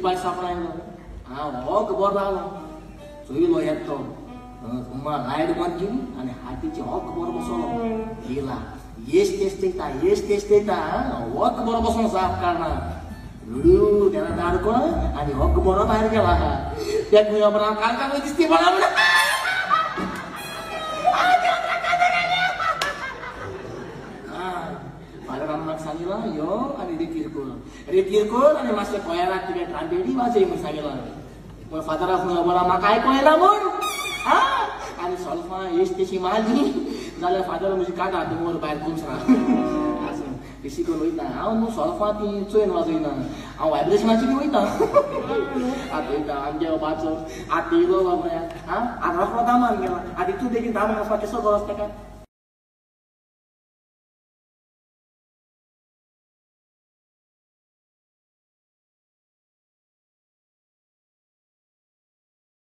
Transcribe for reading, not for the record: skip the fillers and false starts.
पाय सापडायला हो खबर लागलो चोयलो येतो लायट बंद केली आणि हातीची हॉक बरोबर बसवलो गेला येस तेस्ता हॉक बरोबर बसून साफ करणार रुडू त्याला दाडको आणि हॉक बरोबर बाहेर गेला त्यात मी काल काय दिसते मला सांगितलं यो आणि रे किरकोळ आणि मातशें कोयरा कितें ट्रांपेटी वाजय म्हूण सांगितलं पण फादराक म्हणून बरा म्हाका आयको येना म्हूण आनी सोल्फां येस तेशी मारली जाल्यार फादर म्हजी काडा दोंगर भायर कुसरा तशी करून वयता हांव न्हू सोल्फां ती चोयन वाजयना हांव वायब्रेशनाची बी वयता आतां वयता आमच्या बाचो आतां येयलो बाबड्या आतां रोखडो दामान गेला आतां तूं बेगीन दामान वचपाक केसो गरज ताका